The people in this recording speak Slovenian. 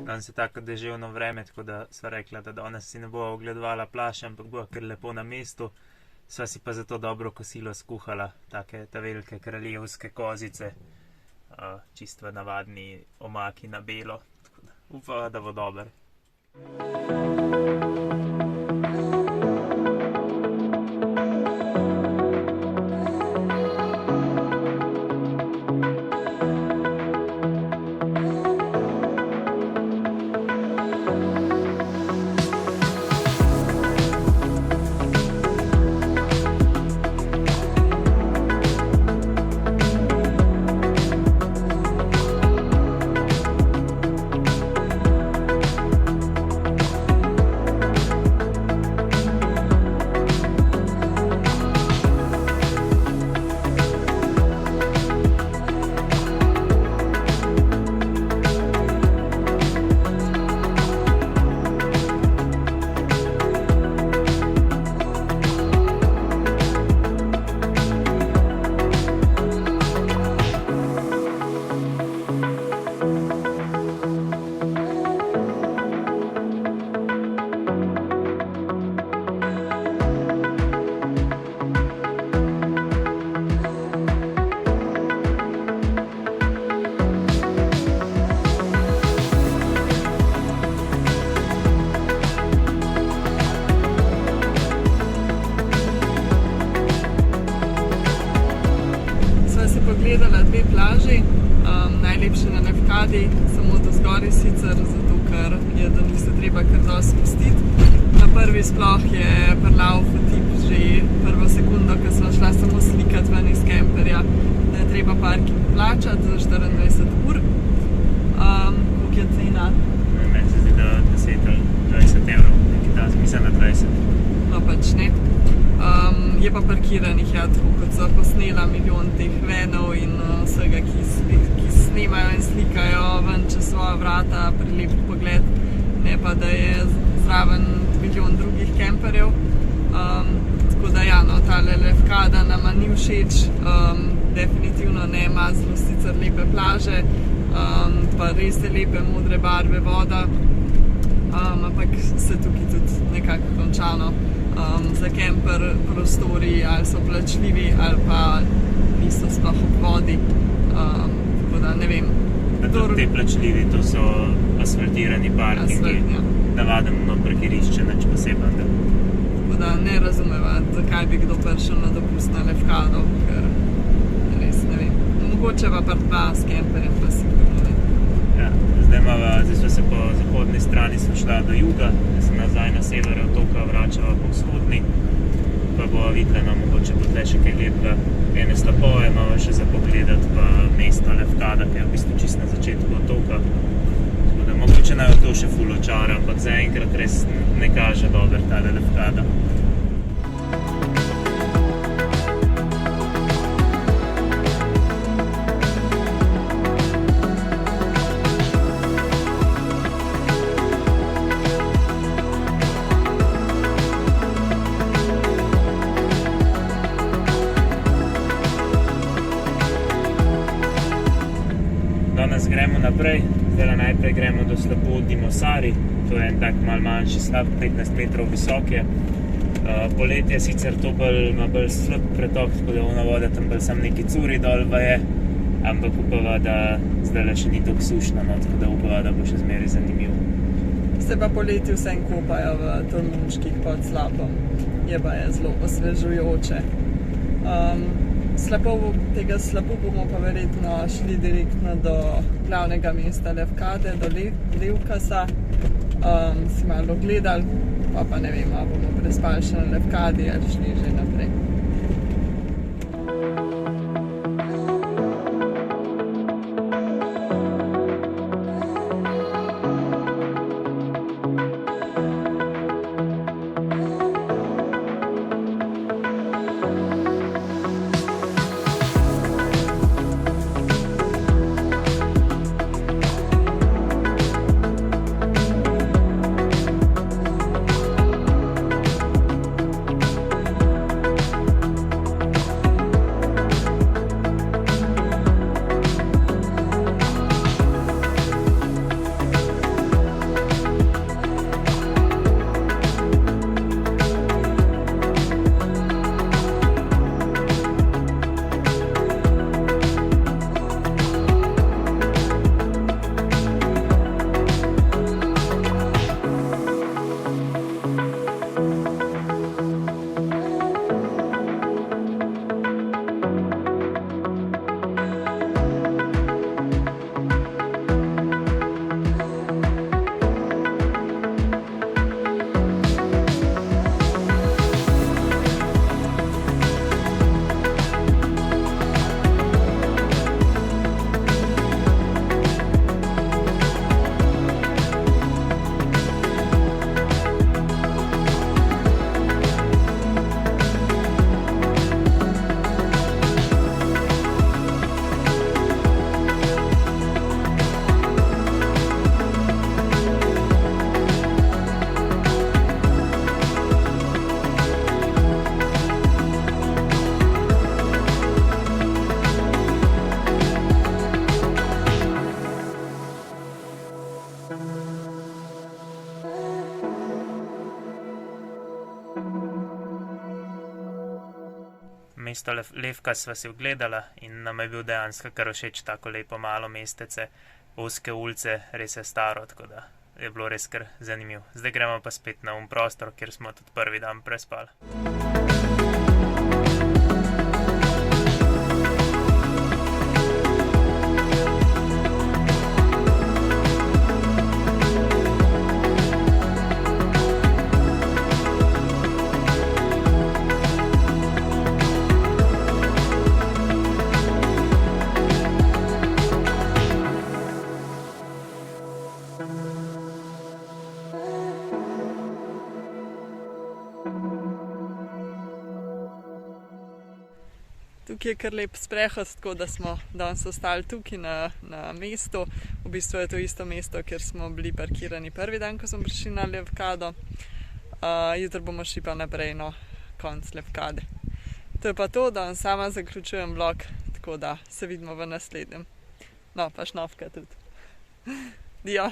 Danes je tako deževno vreme, tako da sva rekla, da danes si ne bova ogledovala plaže, ampak bova kar lepo na mestu. Sva si pa zato dobro kosilo skuhala, take ta velike kraljevske kozice, čisto navadni omaki na belo, tako da upava, da bo dober. Pogledala dve plaži, najlepše na Lefkadi, samo do zgori sicer, zato ker je da se treba kar dosti spustiti. Na prvi sploh je prlav tip že prvo sekundo, ko sva šla samo slikati ven iz kemperja, da je treba parking plačati za 24 ur. Koliko je cena? Meni se zdi, da 10 ali 20 evrov, nekaj ta, mislim na 20. No pač ne. Je pa parkiranih, ja, tako kot so posnela milijon teh venov in vsega, ki snemajo in slikajo ven čez svoja vrata, prilep pogled, ne pa da je zraven milijon drugih kemperjev. Tako da ja, no, tale Lefkada nama ni všeč, definitivno ne, ima zelo sicer lepe plaže, pa res je lepe modre barve voda, ampak se tukaj tudi nekako končano. Za kemper prostori ali so plačljivi ali pa niso sploh ob vodi, tako da ne vem. Te plačljivi, to so asfaltirani parkingi, navadno parkirišče, nič posebnega. Tako da ne razumeva, zakaj bi kdo prišel na dopust na Lefkado, ker res ne vem. Mogoče pa dva s kemperjem, pa sigurno ne. Ja, zdaj sva se po zahodni strani šla do juga, da se nazaj na sever otoka vračava po vzhodni, pa bova videla, no, mogoče bo tle še kaj lepega, ene slapove imamo še za pogledati, pa mesto Lefkada, ki je v bistvu čisto na začetku otoka. Tako da mogoče naj to še ful očara, ampak zaenkrat res ne kaže dober tale Lefkada. Danes gremo naprej, zdaj najprej gremo do slapu Dimosari, to je en tak mal manjši slap, 15 metrov visok je. Poletje sicer to ima bolj slab pretok, tako da ona voda tam bolj sam neki curi dol je, ampak upava, da zdajle še ni toliko sušno, no, tako da upava, da bo še zmeraj zanimivo. Se pa poleti vsem kopajo v Tolmunških pod slapom, je pa je zelo osvežujoče. Tega slapu bomo pa verjetno šli direktno do glavnega mesta Lefkade, do Levkasa, si malo gledali, pa ne vem, ali bomo prespali še na Lefkadi ali šli že naprej. mesto Lefka sva si ogledala in nam je bil dejansko kar všeč tako lepo malo mestece, ozke ulice, res je staro, tako da je bilo res kar zanimivo. Zdaj gremo pa spet na prostor, kjer smo tudi prvi dan prespali. Tukaj je kar lep sprehod, tako da smo danes ostali tukaj na mestu. V bistvu je to isto mesto, kjer smo bili parkirani prvi dan, ko smo prišli na Levkado. Jutri bomo šli pa naprej na konc Levkade. To je pa to, da sama zaključujem vlog, tako da se vidimo v naslednjem. No, pa šnofka tudi. Dio!